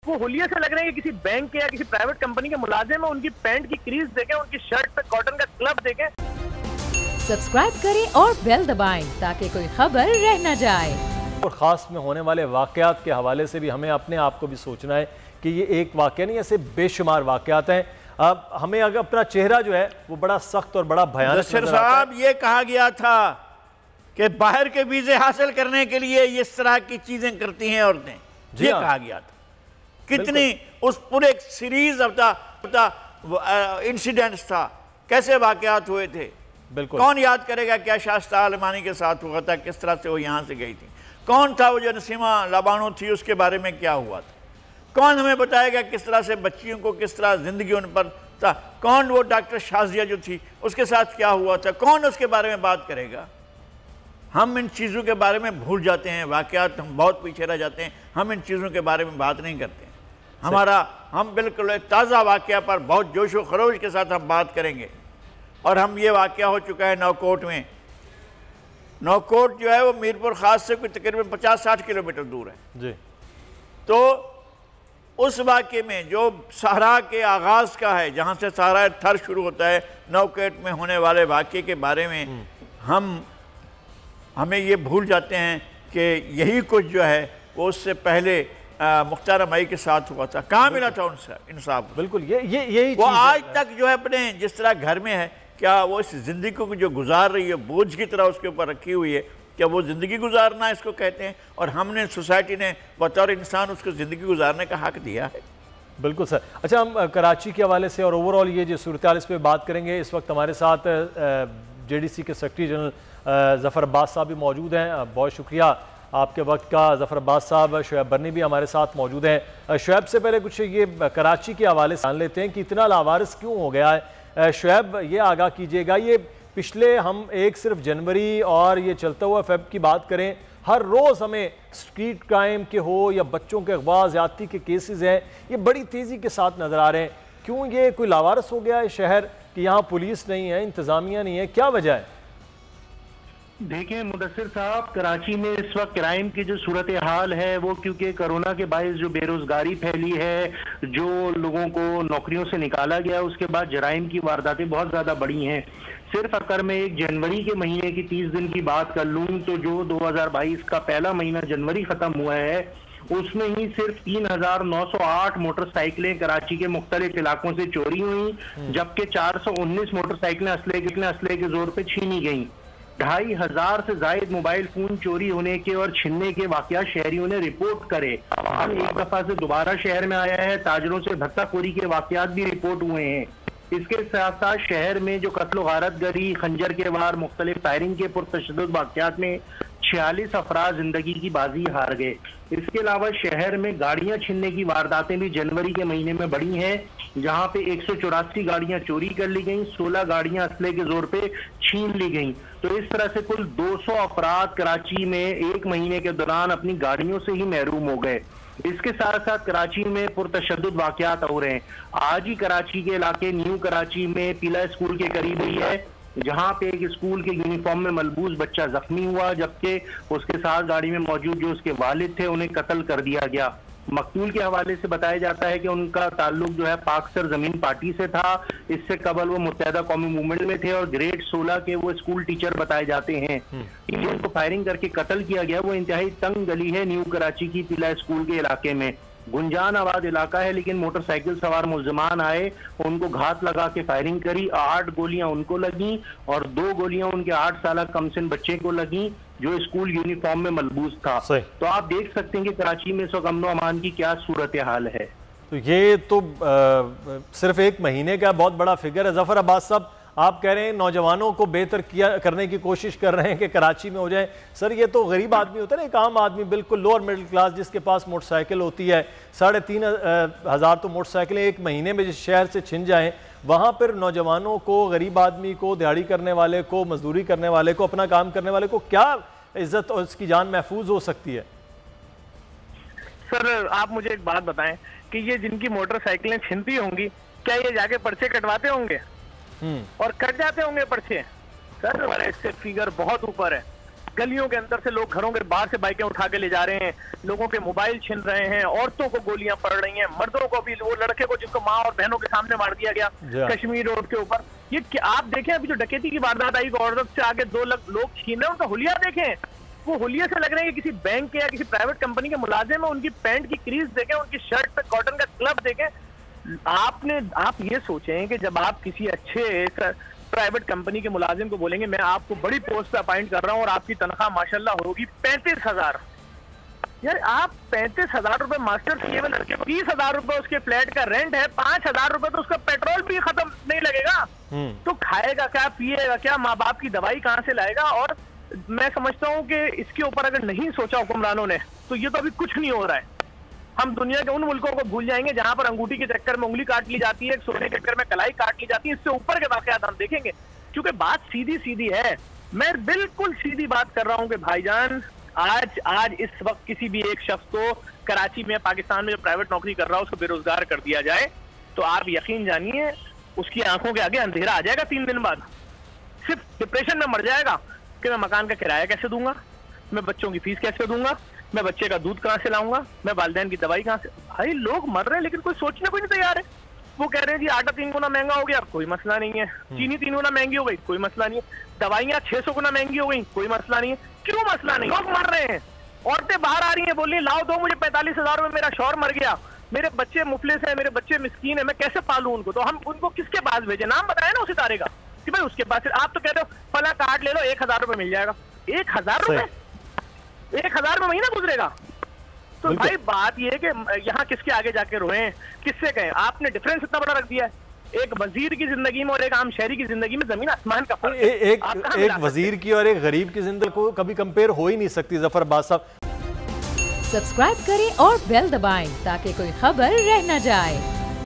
वो हुलिये से लग रहे हैं कि किसी बैंक के या किसी प्राइवेट कंपनी के मुलाजिम है। उनकी पैंट की क्रीज देखें, उनकी शर्ट पे कॉटन का क्लब देखें। सब्सक्राइब करें और बेल दबाएं ताकि कोई खबर रह न जाए। और ख़ास में होने वाले वाक़यात के हवाले से भी हमें अपने आप को भी सोचना है कि ये एक वाक़या नहीं, ऐसे बेशुमार वाक़यात हैं। अब हमें अगर अपना चेहरा जो है वो बड़ा सख्त और बड़ा भयानक नज़र आता है। साहब, ये कहा गया था कि बाहर के वीज़े हासिल करने के लिए इस तरह की चीज़ें करती हैं औरतें, ये कहा गया था। कितनी उस पूरे सीरीज इंसिडेंट्स था, कैसे वाक़यात हुए थे, बिल्कुल कौन याद करेगा क्या शास्ता आलमानी के साथ हुआ था, किस तरह से वो यहाँ से गई थी, कौन था वो जो नसीमा लबानो थी, उसके बारे में क्या हुआ था, कौन हमें बताएगा किस तरह से बच्चियों को किस तरह जिंदगी उन पर था, कौन वो डॉक्टर शाजिया जो थी उसके साथ क्या हुआ था, कौन उसके बारे में बात करेगा। हम इन चीज़ों के बारे में भूल जाते हैं, वाक़यात हम बहुत पीछे रह जाते हैं, हम इन चीज़ों के बारे में बात नहीं करते। हम बिल्कुल एक ताज़ा वाक़या पर बहुत जोश व खरोश के साथ हम बात करेंगे। और हम ये वाक़या हो चुका है नौकोट में। नौकोट जो है वो मीरपुर ख़ास से कोई तकरीबन 50-60 किलोमीटर दूर है जी। तो उस वाक़े में जो सहरा के आगाज़ का है, जहाँ से सहरा थर शुरू होता है, नौकोट में होने वाले वाक़े के बारे में हमें ये भूल जाते हैं कि यही कुछ जो है वो उससे पहले मुख्तार मई के साथ हुआ था। कहाँ मिला था उनसे इंसाफ? बिल्कुल यही वो आज तक जो है अपने जिस तरह घर में है, क्या वो इस ज़िंदगी को जो गुजार रही है बोझ की तरह उसके ऊपर रखी हुई है, क्या वो ज़िंदगी गुजारना इसको कहते हैं? और हमने सोसाइटी ने बतौर इंसान उसको ज़िंदगी गुजारने का हक दिया है। बिल्कुल सर। अच्छा, हम कराची के हवाले से और ओवरऑल ये जो सूरत हाल इस पर बात करेंगे। इस वक्त हमारे साथ JDC के सेक्रेटरी जनरल ज़फ़र अब्बास साहब भी मौजूद हैं। बहुत शुक्रिया आपके वक्त का ज़फ़र अब्बास साहब। शुएब बर्नी भी हमारे साथ मौजूद हैं। शुएब से पहले कुछ ये कराची के हवाले से जान लेते हैं कि इतना लावारिस क्यों हो गया है। शुएब, ये आगाह कीजिएगा, ये पिछले हम एक सिर्फ जनवरी और ये चलता हुआ फेब की बात करें, हर रोज़ हमें स्ट्रीट क्राइम के हो या बच्चों के अगवा ज़्यादती के केसेस हैं, ये बड़ी तेज़ी के साथ नज़र आ रहे हैं। क्यों ये कोई लावारिस हो गया है शहर कि यहाँ पुलिस नहीं है, इंतज़ामिया नहीं है, क्या वजह है? देखिए मुदस्सिर साहब, कराची में इस वक्त क्राइम की जो सूरत हाल है वो क्योंकि कोरोना के बायस जो बेरोजगारी फैली है, जो लोगों को नौकरियों से निकाला गया, उसके बाद जराइम की वारदातें बहुत ज़्यादा बढ़ी हैं। सिर्फ अगर मैं एक जनवरी के महीने की 30 दिन की बात कर लूँ तो जो 2022 का पहला महीना जनवरी ख़त्म हुआ है उसमें ही सिर्फ 3908 मोटरसाइकिलें कराची के मुख्तलिफ इलाकों से चोरी हुई, जबकि 419 मोटरसाइकिलें असले के जोर पे छीनी गईं। 2500 से जायद मोबाइल फोन चोरी होने के और छीनने के वाकया शहरियों ने रिपोर्ट करे। अब एक दफा से दोबारा शहर में आया है, ताजरों से धक्काखोरी के वाकयात भी रिपोर्ट हुए हैं। इसके साथ साथ शहर में जो कत्ल गारत गरी, खंजर के वार, मुख्तलिफ फायरिंग के पुरतशद्दुद वाकयात में 46 अफराद जिंदगी की बाजी हार गए। इसके अलावा शहर में गाड़ियां छीनने की वारदातें भी जनवरी के महीने में बढ़ी हैं, जहां पे 184 गाड़ियां चोरी कर ली गईं, 16 गाड़ियां असले के जोर पे छीन ली गईं। तो इस तरह से कुल 200 अफराद कराची में एक महीने के दौरान अपनी गाड़ियों से ही महरूम हो गए। इसके साथ साथ कराची में पुरतशद्दुद वाकयात हो रहे हैं। आज ही कराची के इलाके न्यू कराची में पीला स्कूल के करीब ही है, जहां पे एक स्कूल के यूनिफॉर्म में मलबूस बच्चा जख्मी हुआ, जबकि उसके साथ गाड़ी में मौजूद जो उसके वालिद थे उन्हें कत्ल कर दिया गया। मकतूल के हवाले से बताया जाता है कि उनका ताल्लुक जो है पाक सर जमीन पार्टी से था। इससे कबल वो मुत्तहिदा कौमी मूवमेंट में थे और ग्रेड 16 के वो स्कूल टीचर बताए जाते हैं। जिनको फायरिंग करके कत्ल किया गया वो इंतहाई तंग गली है न्यू कराची की पीला स्कूल के इलाके में। गुंजान आबाद इलाका है, लेकिन मोटरसाइकिल सवार मुल्जिमान आए, उनको घात लगा के फायरिंग करी। 8 गोलियां उनको लगी और 2 गोलियां उनके 8 साल कमसिन बच्चे को लगी जो स्कूल यूनिफॉर्म में मलबूस था। तो आप देख सकते हैं कि कराची में इस वक्त अमन अमान की क्या सूरत हाल है। तो ये तो सिर्फ एक महीने का बहुत बड़ा फिगर है। ज़फ़र अब्बास साहब, आप कह रहे हैं नौजवानों को बेहतर करने की कोशिश कर रहे हैं कि कराची में हो जाए। सर, ये तो गरीब आदमी होता है ना, एक आम आदमी, बिल्कुल लोअर मिडिल क्लास, जिसके पास मोटरसाइकिल होती है। 3,500 तो मोटरसाइकिलें एक महीने में जिस शहर से छिन जाएं, वहाँ पर नौजवानों को, गरीब आदमी को, दिहाड़ी करने वाले को, मजदूरी करने वाले को, अपना काम करने वाले को क्या इज्जत और उसकी जान महफूज हो सकती है? सर, आप मुझे एक बात बताएं कि ये जिनकी मोटरसाइकिलें छिनती होंगी, क्या ये जाके पर्चे कटवाते होंगे और कट जाते होंगे पर्चे? सर, इससे फिगर बहुत ऊपर है। गलियों के अंदर से लोग घरों के बाहर से बाइकें उठा के ले जा रहे हैं, लोगों के मोबाइल छिन रहे हैं, औरतों को गोलियां पड़ रही हैं, मर्दों को भी, वो लड़के को जिसको माँ और बहनों के सामने मार दिया गया कश्मीर रोड के ऊपर। ये आप देखें, अभी जो डकैती की वारदात आई, औरत से आगे 2 लोग छीन रहे हैं, उनका हुलिया देखें, वो हुलिया से लग रहे हैं कि किसी बैंक के या किसी प्राइवेट कंपनी के मुलाजिम है। उनकी पैंट की क्रीज देखें, उनकी शर्ट पे कॉटन का क्लब देखें। आप ये सोचें कि जब आप किसी अच्छे प्राइवेट कंपनी के मुलाजिम को बोलेंगे मैं आपको बड़ी पोस्ट पे अपॉइंट कर रहा हूं और आपकी तनख्वाह माशाल्लाह होगी 35,000, यार आप 35,000 रुपए मास्टर सीए में लड़के को 30,000 रुपए उसके फ्लैट का रेंट है, 5,000 रुपए तो उसका पेट्रोल भी खत्म नहीं लगेगा, तो खाएगा क्या, पिएगा क्या, माँ बाप की दवाई कहाँ से लाएगा। और मैं समझता हूँ कि इसके ऊपर अगर नहीं सोचा हुक्मरानों ने तो ये तो अभी कुछ नहीं हो रहा है। हम दुनिया के उन मुल्कों को भूल जाएंगे जहां पर अंगूठी के चक्कर में उंगली काट ली जाती है, सोने के चक्कर में कलाई काट ली जाती है। इससे ऊपर के वाकयात हम देखेंगे, क्योंकि बात सीधी सीधी है। मैं बिल्कुल सीधी बात कर रहा हूं कि भाईजान आज इस वक्त किसी भी एक शख्स को कराची में, पाकिस्तान में जो प्राइवेट नौकरी कर रहा है उसको बेरोजगार कर दिया जाए तो आप यकीन जानिए उसकी आंखों के आगे अंधेरा आ जाएगा। 3 दिन बाद सिर्फ डिप्रेशन में मर जाएगा कि मैं मकान का किराया कैसे दूंगा, मैं बच्चों की फीस कैसे दूंगा, मैं बच्चे का दूध कहाँ से लाऊंगा, मैं वालिदैन की दवाई कहाँ से। भाई लोग मर रहे हैं लेकिन कोई सोचने को नहीं तैयार है। वो कह रहे हैं जी आटा 3 गुना महंगा हो गया, कोई मसला नहीं है, चीनी 3 गुना महंगी हो गई, कोई मसला नहीं है, दवाइयाँ 600 गुना महंगी हो गई, कोई मसला नहीं है। क्यों मसला नहीं? लोग मर रहे हैं, औरतें बाहर आ रही हैं, बोल रही लाओ दो मुझे 45,000 में, मेरा शौहर मर गया, मेरे बच्चे मुफलिस हैं, मेरे बच्चे मिस्कीन है, मैं कैसे पालूं उनको। तो हम उनको किसके पास भेजे? नाम बताए ना उस इदारे का कि भाई उसके पास। आप तो कह रहे हो फला कार्ड ले लो 1,000 रुपए मिल जाएगा। 1,000 रुपए 1,000 में महीना गुजरेगा। तो भाई बात ये है कि यहाँ किसके आगे जाके रोए, किससे कहें? आपने डिफरेंस इतना बड़ा रख दिया है एक वजीर की जिंदगी में और एक आम शहरी की जिंदगी में, जमीन आसमान का फर्क है। एक वजीर की और एक गरीब की जिंदगी को कभी कंपेयर हो ही नहीं सकती। जफर अब्बास साहब, सब्सक्राइब करें और बेल दबाएं ताकि कोई खबर रह न जाए।